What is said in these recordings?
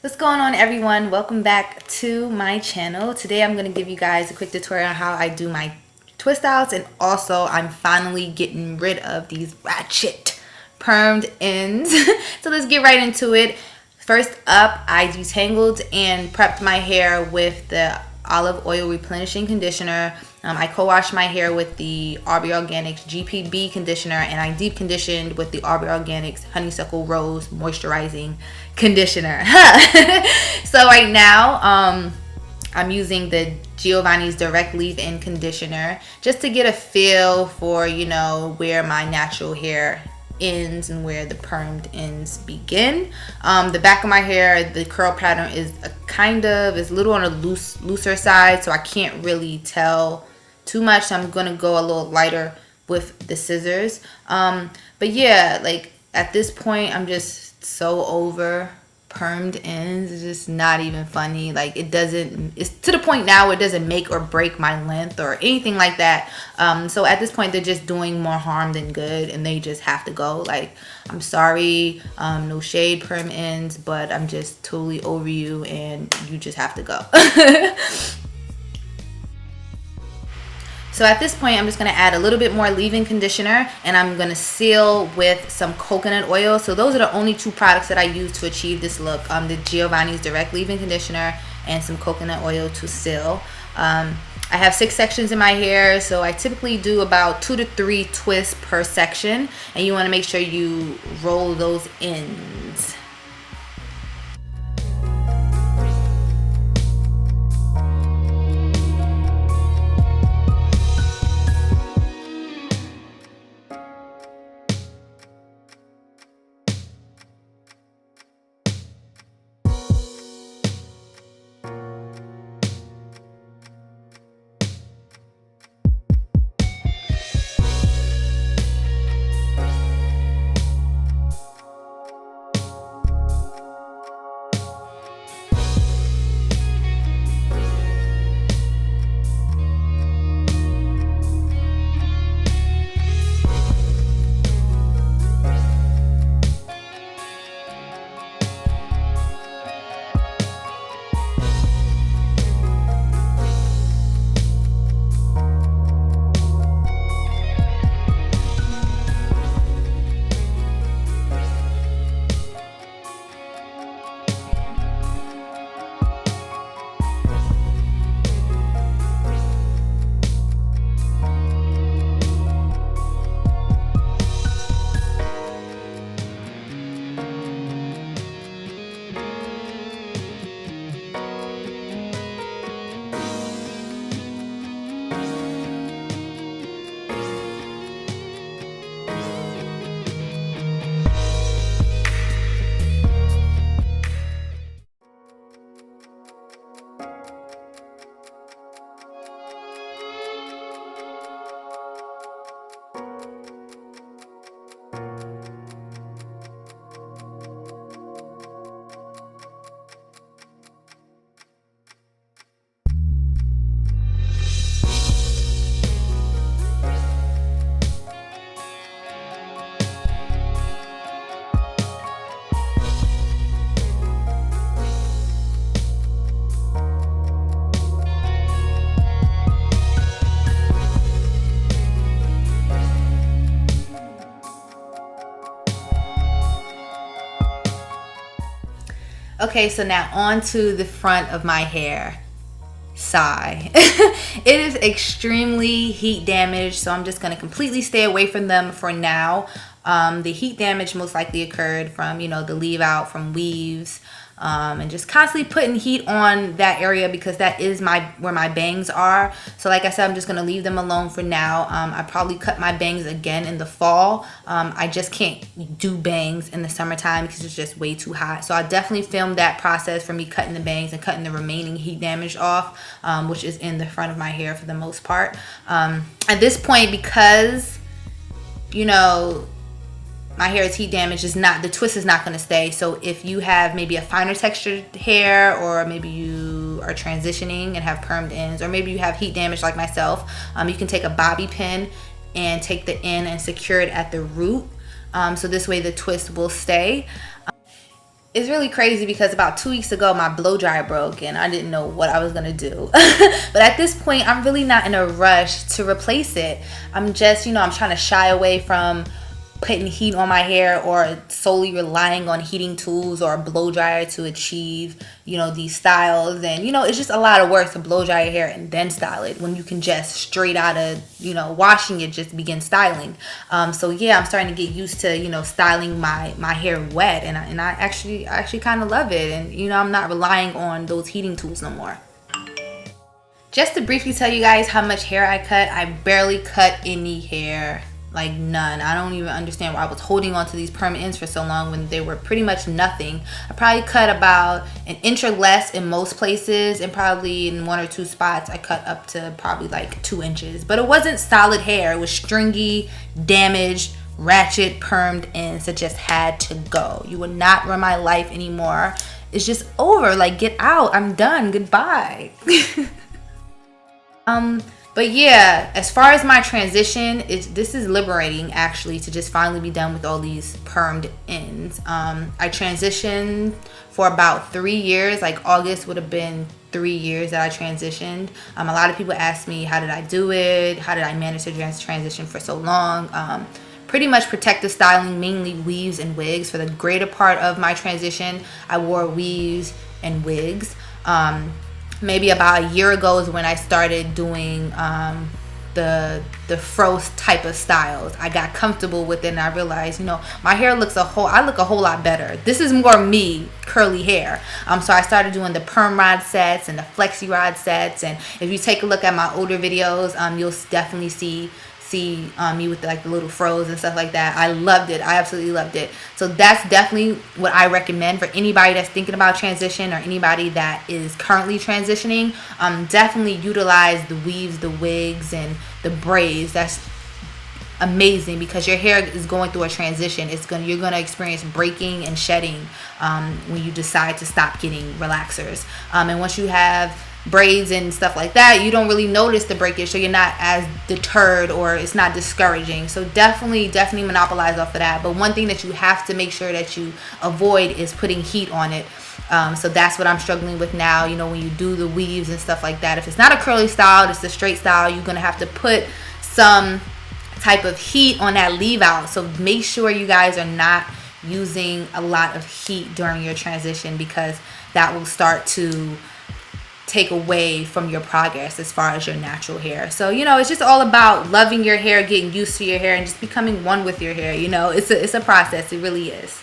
What's going on, everyone? Welcome back to my channel. Today I'm going to give you guys a quick tutorial on how I do my twist outs, and also I'm finally getting rid of these ratchet permed ends. So let's get right into it. First up, I detangled and prepped my hair with the olive oil replenishing conditioner. I co-washed my hair with the Aubrey Organics GPB conditioner, and I deep conditioned with the Aubrey Organics Honeysuckle Rose moisturizing conditioner. So right now I'm using the Giovanni's direct leave-in conditioner just to get a feel for, you know, where my natural hair ends and where the permed ends begin. The back of my hair, the curl pattern is a little on a looser side, so I can't really tell too much. So I'm gonna go a little lighter with the scissors. But yeah, like at this point I'm just so over permed ends. It's just not even funny. Like it's to the point now where it doesn't make or break my length or anything like that. So at this point they're just doing more harm than good, and they just have to go. Like, I'm sorry, no shade perm ends, but I'm just totally over you and you just have to go. So at this point, I'm just going to add a little bit more leave-in conditioner, and I'm going to seal with some coconut oil. So those are the only two products that I use to achieve this look. The Giovanni's direct leave-in conditioner and some coconut oil to seal. I have 6 sections in my hair, so I typically do about 2 to 3 twists per section, and you want to make sure you roll those ends. Okay, so now on to the front of my hair. Sigh. It is extremely heat damaged, so I'm just going to completely stay away from them for now. The heat damage most likely occurred from, you know, the leave out from weaves, and just constantly putting heat on that area because that is where my bangs are. So like I said, I'm just going to leave them alone for now. I probably cut my bangs again in the fall. I just can't do bangs in the summertime because it's just way too hot. So I definitely filmed that process for me cutting the bangs and cutting the remaining heat damage off, which is in the front of my hair for the most part. At this point, because, you know, my hair is heat damaged, the twist is not going to stay. So if you have maybe a finer textured hair, or maybe you are transitioning and have permed ends, or maybe you have heat damage like myself, you can take a bobby pin and take the end and secure it at the root, so this way the twist will stay. It's really crazy because about 2 weeks ago my blow dryer broke and I didn't know what I was gonna do. But at this point I'm really not in a rush to replace it. I'm just, I'm trying to shy away from putting heat on my hair or solely relying on heating tools or a blow dryer to achieve, these styles. And, it's just a lot of work to blow dry your hair and then style it when you can just straight out of, washing it, just begin styling. So yeah, I'm starting to get used to, styling my hair wet, and I actually kind of love it. And, I'm not relying on those heating tools no more. Just to briefly tell you guys how much hair I cut, I barely cut any hair. Like none. I don't even understand why I was holding on to these perm ends for so long when they were pretty much nothing. I probably cut about an inch or less in most places, and probably in 1 or 2 spots I cut up to probably like 2 inches. But it wasn't solid hair. It was stringy, damaged, ratchet, permed ends that just had to go. You would not run my life anymore. It's just over. Like, get out. I'm done. Goodbye. But yeah, as far as my transition, this is liberating actually, to just finally be done with all these permed ends. I transitioned for about 3 years. Like August would have been 3 years that I transitioned. A lot of people ask me, how did I do it? How did I manage to transition for so long? Pretty much protective styling, mainly weaves and wigs. For the greater part of my transition, I wore weaves and wigs. Maybe about a year ago is when I started doing the fro type of styles. I got comfortable with it and I realized, my hair I look a whole lot better. This is more me, curly hair. So I started doing the perm rod sets and the flexi rod sets. And if you take a look at my older videos, you'll definitely see me with like the little fros and stuff like that. I loved it. I absolutely loved it. So that's definitely what I recommend for anybody that's thinking about transition or anybody that is currently transitioning. Definitely utilize the weaves, the wigs, and the braids. That's amazing because your hair is going through a transition. You're gonna experience breaking and shedding when you decide to stop getting relaxers. And once you have braids and stuff like that, you don't really notice the breakage, so you're not as deterred or it's not discouraging. So definitely monopolize off of that. But one thing that you have to make sure that you avoid is putting heat on it. So that's what I'm struggling with now. When you do the weaves and stuff like that, if it's not a curly style, it's a straight style, you're gonna have to put some type of heat on that leave out. So make sure you guys are not using a lot of heat during your transition, because that will start to take away from your progress as far as your natural hair. So it's just all about loving your hair, getting used to your hair, and just becoming one with your hair. It's a process. It really is.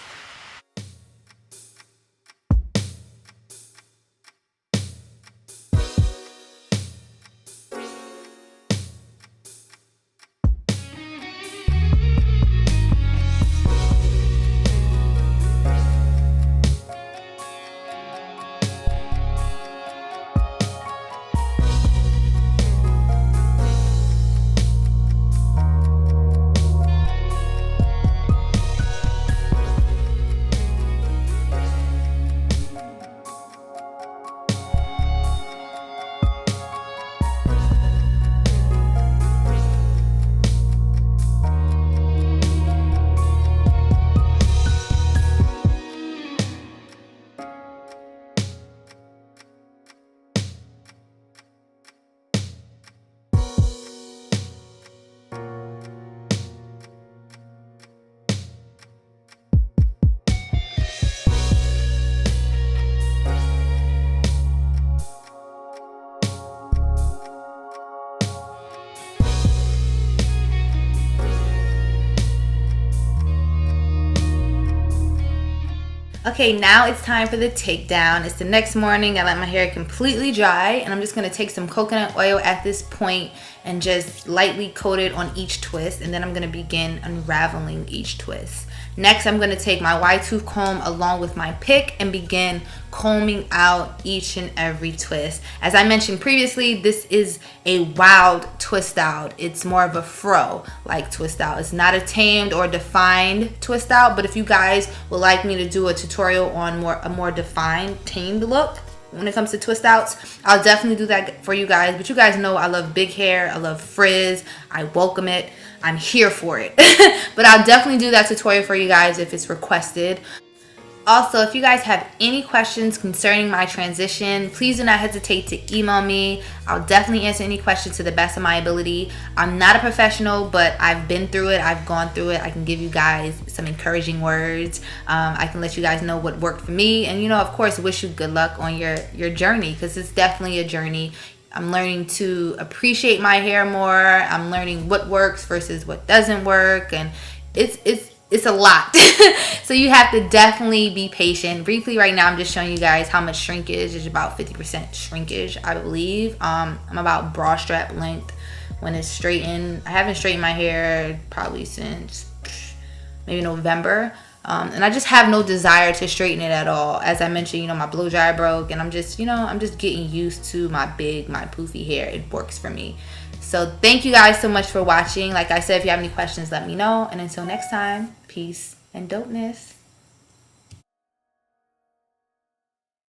Okay, now it's time for the takedown. It's the next morning. I let my hair completely dry, and I'm just going to take some coconut oil at this point and just lightly coat it on each twist, and then I'm going to begin unraveling each twist. Next, I'm going to take my wide tooth comb along with my pick and begin combing out each and every twist. As I mentioned previously, this is a wild twist out. It's more of a fro like twist out. It's not a tamed or defined twist out, but if you guys would like me to do a tutorial on a more defined tamed look when it comes to twist outs, I'll definitely do that for you guys. But you guys know I love big hair, I love frizz, I welcome it, I'm here for it. But I'll definitely do that tutorial for you guys if it's requested. Also, if you guys have any questions concerning my transition, please do not hesitate to email me. I'll definitely answer any questions to the best of my ability. I'm not a professional, but I've been through it. I've gone through it. I can give you guys some encouraging words. I can let you guys know what worked for me. And, you know, of course, wish you good luck on your journey, because it's definitely a journey. I'm learning to appreciate my hair more. I'm learning what works versus what doesn't work. And it's a lot. So you have to definitely be patient. Briefly right now, I'm just showing you guys how much shrinkage. Is about 50% shrinkage, I believe. I'm about bra strap length when it's straightened. I haven't straightened my hair probably since maybe November. And I just have no desire to straighten it at all. As I mentioned, you know, my blow dryer broke, and I'm just getting used to my poofy hair. It works for me. So thank you guys so much for watching. Like I said, if you have any questions, let me know. And until next time, peace and dopeness.